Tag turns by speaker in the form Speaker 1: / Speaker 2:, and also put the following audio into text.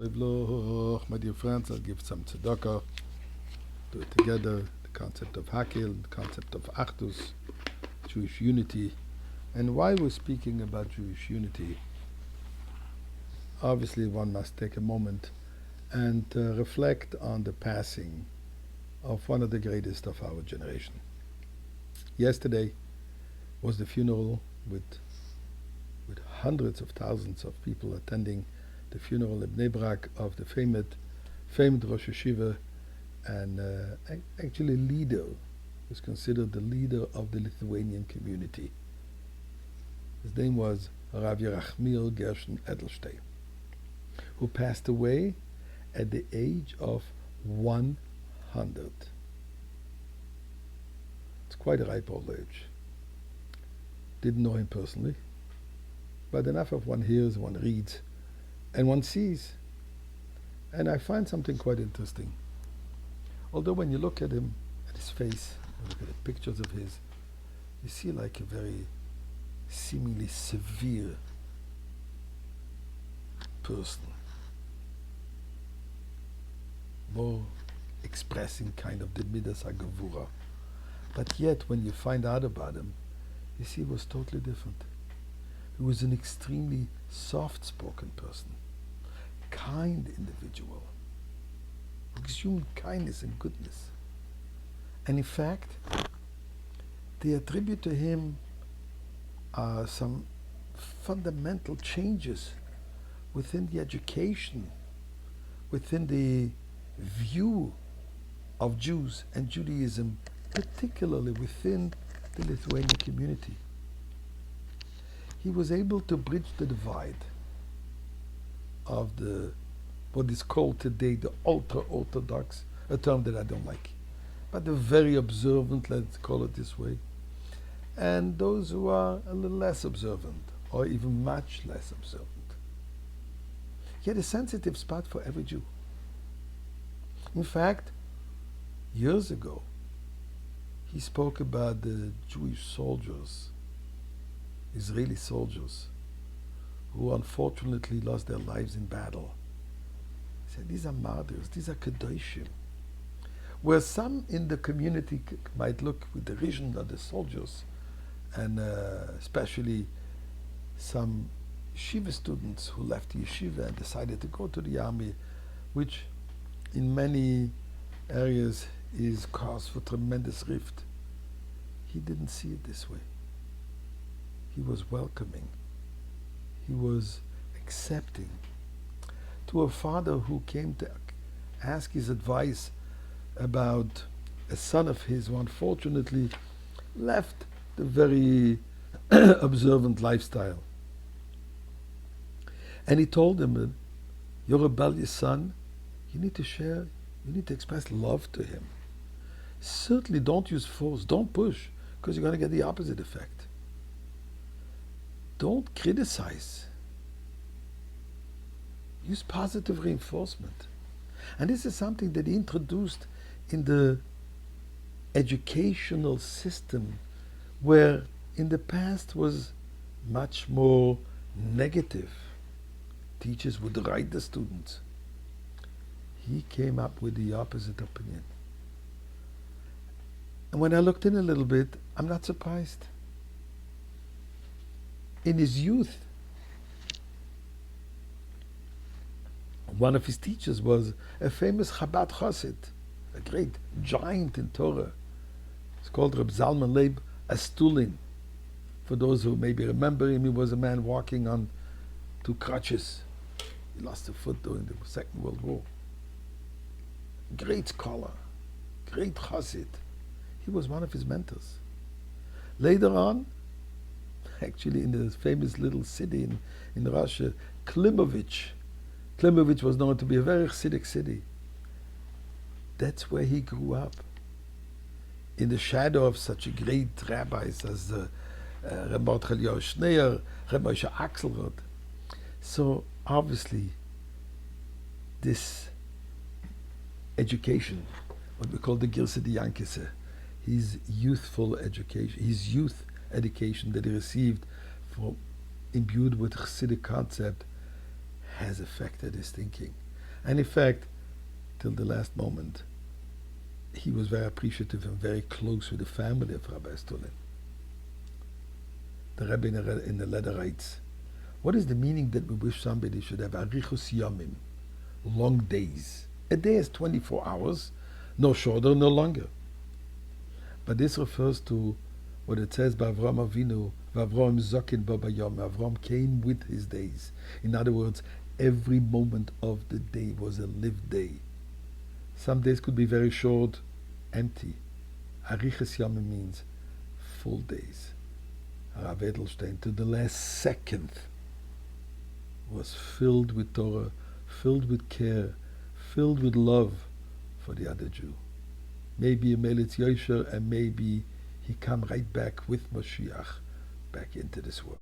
Speaker 1: My dear friends, I'll give some tzedakah, do it together. The concept of Hakil, the concept of Achdus, Jewish unity. And why we're speaking about Jewish unity, obviously one must take a moment and reflect on the passing of one of the greatest of our generation. Yesterday was the funeral with hundreds of thousands of people attending the funeral in Bnei Brak of the famed Rosh Yeshiva and actually leader, was considered the leader of the Lithuanian community. His name was Rabbi Gershon Edelstein, who passed away at the age of 100. It's quite a ripe old age. Didn't know him personally, but enough of one hears, one reads, and one sees. And I find something quite interesting. Although when you look at him, at his face, you look at the pictures of his, you see like a very seemingly severe person, more expressing kind of the Midas HaGavura. But yet, when you find out about him, you see he was totally different. He was an extremely soft-spoken person, kind individual, who exumed kindness and goodness. And in fact, they attribute to him some fundamental changes within the education, within the view of Jews and Judaism, particularly within the Lithuanian community. He was able to bridge the divide of the what is called today the ultra-Orthodox, a term that I don't like, but the very observant, let's call it this way, and those who are a little less observant, or even much less observant. He had a sensitive spot for every Jew. In fact, years ago, he spoke about the Jewish soldiers, Israeli soldiers, who unfortunately lost their lives in battle. He said, these are martyrs, these are Kedoshim. Where some in the community might look with derision at the soldiers, and especially some yeshiva students who left the yeshiva and decided to go to the army, which in many areas is cause for tremendous rift. He didn't see it this way. He was welcoming. He was accepting. To a father who came to ask his advice about a son of his who unfortunately left the very observant lifestyle. And he told him, your rebellious son, you need to express love to him. Certainly don't use force, don't push, because you're going to get the opposite effect. Don't criticize. Use positive reinforcement. And this is something that he introduced in the educational system, where in the past was much more negative. Teachers would write the students. He came up with the opposite opinion. And when I looked in a little bit, I'm not surprised. In his youth, one of his teachers was a famous Chabad Chassid, a great giant in Torah. It's called Reb Zalman Leib Astulin. For those who maybe remember him, he was a man walking on two crutches. He lost a foot during the Second World War. Great scholar, great Chassid. He was one of his mentors. Later on, actually in the famous little city in Russia, Klimovich was known to be a very Hasidic city. That's where he grew up, in the shadow of such great rabbis as Reb Mordechai Schneer, Reb Moshe Axelrod. So obviously, this education, what we call the Girse de Yankese, his youthful education, his youth education that he received, imbued with Hasidic concept, has affected his thinking. And in fact, till the last moment, he was very appreciative and very close with the family of Rabbi Stulin. The Rebbe in the letter writes, what is the meaning that we wish somebody should have arichus yamim, long days? A day is 24 hours, no shorter, no longer. But this refers to what it says by Avram Avinu, Vavram Zokin Baba Yom. Avram came with his days. In other words, every moment of the day was a lived day. Some days could be very short, empty. Arichas Yamim means full days. Rav Edelstein, to the last second, was filled with Torah, filled with care, filled with love for the other Jew. Maybe a Melitz Yosher, and maybe he come right back with Mashiach back into this world.